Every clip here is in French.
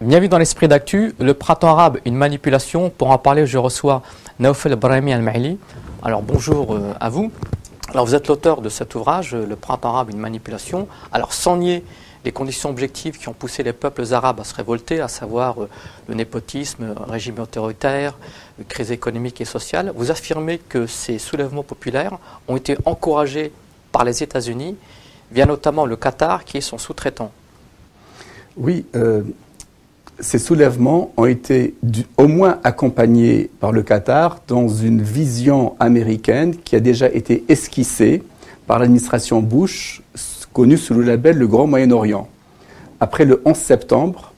Bienvenue dans l'esprit d'actu. Le printemps arabe, une manipulation. Pour en parler, je reçois Naoufel Brahimi Al-Mahili. Alors bonjour à vous. Alors vous êtes l'auteur de cet ouvrage, Le printemps arabe, une manipulation. Alors sans nier les conditions objectives qui ont poussé les peuples arabes à se révolter, à savoir le népotisme, régime autoritaire, crise économique et sociale, vous affirmez que ces soulèvements populaires ont été encouragés par les États-Unis, via notamment le Qatar qui est son sous-traitant. Oui, ces soulèvements ont été au moins accompagnés par le Qatar dans une vision américaine qui a déjà été esquissée par l'administration Bush, connue sous le label le Grand Moyen-Orient. Après le 11 septembre,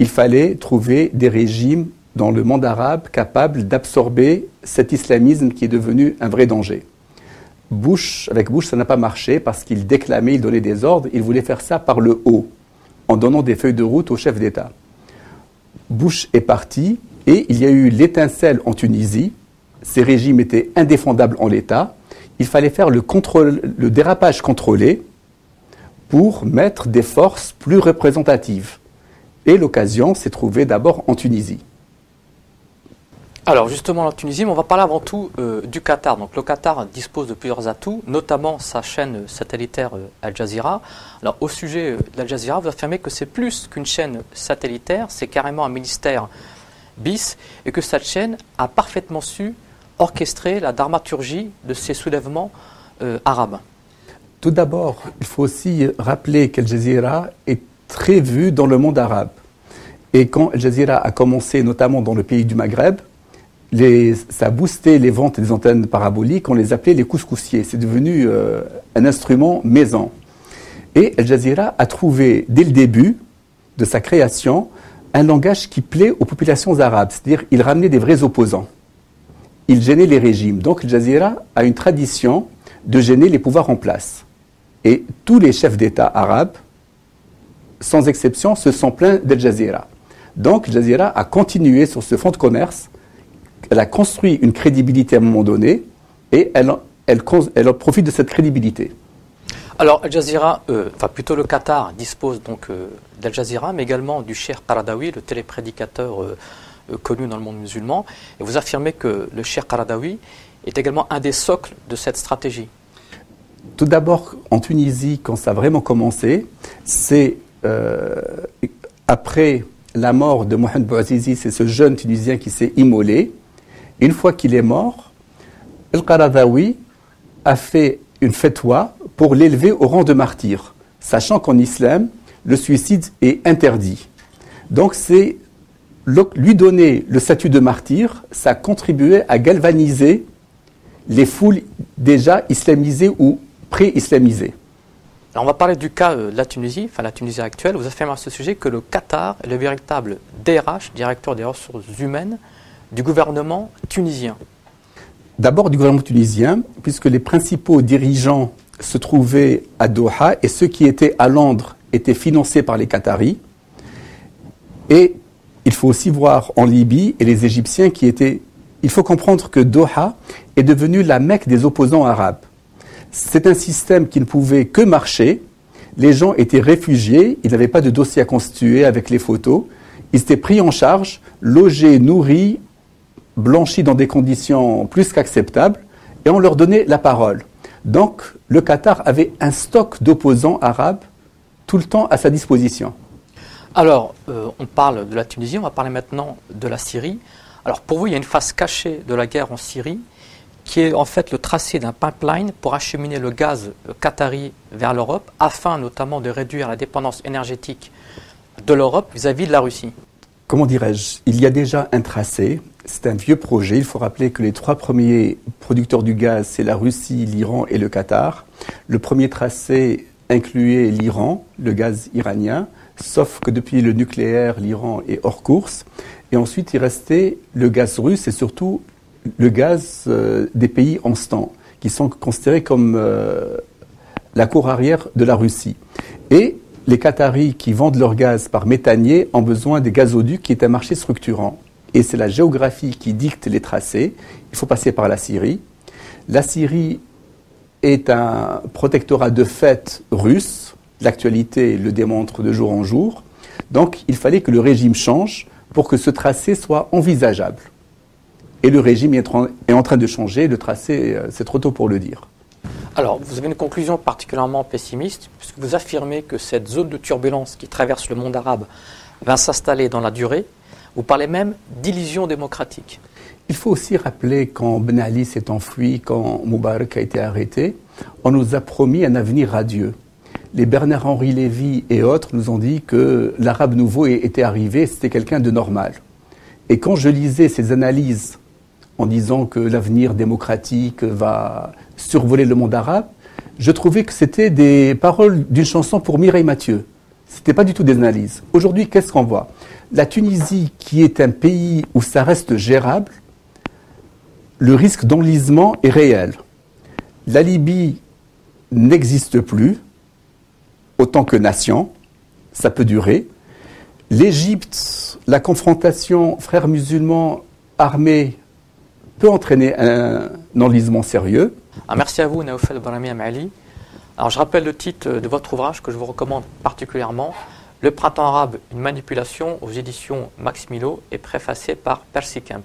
il fallait trouver des régimes dans le monde arabe capables d'absorber cet islamisme qui est devenu un vrai danger. Avec Bush, ça n'a pas marché parce qu'il déclamait, il donnait des ordres, il voulait faire ça par le haut, en donnant des feuilles de route aux chefs d'État. Bush est parti et il y a eu l'étincelle en Tunisie. Ces régimes étaient indéfendables en l'état. Il fallait faire le dérapage contrôlé pour mettre des forces plus représentatives. Et l'occasion s'est trouvée d'abord en Tunisie. Alors justement en Tunisie, on va parler avant tout du Qatar. Donc le Qatar dispose de plusieurs atouts, notamment sa chaîne satellitaire Al Jazeera. Alors au sujet d'Al Jazeera, vous affirmez que c'est plus qu'une chaîne satellitaire, c'est carrément un ministère bis, et que cette chaîne a parfaitement su orchestrer la dramaturgie de ces soulèvements arabes. Tout d'abord, il faut aussi rappeler qu'Al Jazeera est très vu dans le monde arabe. Et quand Al Jazeera a commencé, notamment dans le pays du Maghreb, ça a boosté les ventes des antennes paraboliques, on les appelait les couscoussiers. C'est devenu un instrument maison. Et Al Jazeera a trouvé, dès le début de sa création, un langage qui plaît aux populations arabes. C'est-à-dire il ramenait des vrais opposants. Il gênait les régimes. Donc Al Jazeera a une tradition de gêner les pouvoirs en place. Et tous les chefs d'État arabes, sans exception, se sont plaints d'Al Jazeera. Donc Al Jazeera a continué sur ce fonds de commerce. Elle a construit une crédibilité à un moment donné et elle profite de cette crédibilité. Alors Al Jazeera, plutôt le Qatar dispose donc d'Al Jazeera, mais également du Cheikh Qaradawi, le téléprédicateur connu dans le monde musulman. Et vous affirmez que le Cheikh Qaradawi est également un des socles de cette stratégie. Tout d'abord, en Tunisie, quand ça a vraiment commencé, c'est après la mort de Mohamed Bouazizi, c'est ce jeune Tunisien qui s'est immolé. Une fois qu'il est mort, Al-Qaradawi a fait une fatwa pour l'élever au rang de martyr, sachant qu'en islam, le suicide est interdit. Donc c'est lui donner le statut de martyr, ça a contribué à galvaniser les foules déjà islamisées ou pré-islamisées. Alors on va parler du cas de la Tunisie, la Tunisie actuelle. Vous affirmez à ce sujet que le Qatar est le véritable DRH, directeur des ressources humaines, du gouvernement tunisien. D'abord du gouvernement tunisien, puisque les principaux dirigeants se trouvaient à Doha et ceux qui étaient à Londres étaient financés par les Qataris. Et il faut aussi voir en Libye et les Égyptiens qui étaient... Il faut comprendre que Doha est devenu la Mecque des opposants arabes. C'est un système qui ne pouvait que marcher. Les gens étaient réfugiés, ils n'avaient pas de dossier à constituer avec les photos. Ils étaient pris en charge, logés, nourris, blanchis dans des conditions plus qu'acceptables, et on leur donnait la parole. Donc, le Qatar avait un stock d'opposants arabes tout le temps à sa disposition. Alors, on parle de la Tunisie, on va parler maintenant de la Syrie. Alors, pour vous, il y a une face cachée de la guerre en Syrie, qui est en fait le tracé d'un pipeline pour acheminer le gaz qatari vers l'Europe, afin notamment de réduire la dépendance énergétique de l'Europe vis-à-vis de la Russie. Comment dirais-je? Il y a déjà un tracé, c'est un vieux projet. Il faut rappeler que les trois premiers producteurs du gaz, c'est la Russie, l'Iran et le Qatar. Le premier tracé incluait l'Iran, le gaz iranien, sauf que depuis le nucléaire, l'Iran est hors course. Et ensuite, il restait le gaz russe et surtout le gaz des pays en stand, qui sont considérés comme la cour arrière de la Russie. Et les Qataris qui vendent leur gaz par méthanier ont besoin des gazoducs qui est un marché structurant. Et c'est la géographie qui dicte les tracés. Il faut passer par la Syrie. La Syrie est un protectorat de fait russe. L'actualité le démontre de jour en jour. Donc il fallait que le régime change pour que ce tracé soit envisageable. Et le régime est en train de changer, le tracé, c'est trop tôt pour le dire. Alors, vous avez une conclusion particulièrement pessimiste, puisque vous affirmez que cette zone de turbulence qui traverse le monde arabe va s'installer dans la durée. Vous parlez même d'illusion démocratique. Il faut aussi rappeler quand Ben Ali s'est enfui, quand Moubarak a été arrêté, on nous a promis un avenir radieux. Les Bernard-Henri Lévy et autres nous ont dit que l'arabe nouveau était arrivé, c'était quelqu'un de normal. Et quand je lisais ces analyses en disant que l'avenir démocratique va survoler le monde arabe, je trouvais que c'était des paroles d'une chanson pour Mireille Mathieu. Ce n'était pas du tout des analyses. Aujourd'hui, qu'est-ce qu'on voit? La Tunisie, qui est un pays où ça reste gérable, le risque d'enlisement est réel. La Libye n'existe plus, autant que nation, ça peut durer. L'Égypte, la confrontation frères musulmans armés peut entraîner un enlisement sérieux. Merci à vous, Naoufel Brahmi Amali. Alors, je rappelle le titre de votre ouvrage que je vous recommande particulièrement, Le printemps arabe, une manipulation, aux éditions Max Milo et préfacé par Percy Kemp.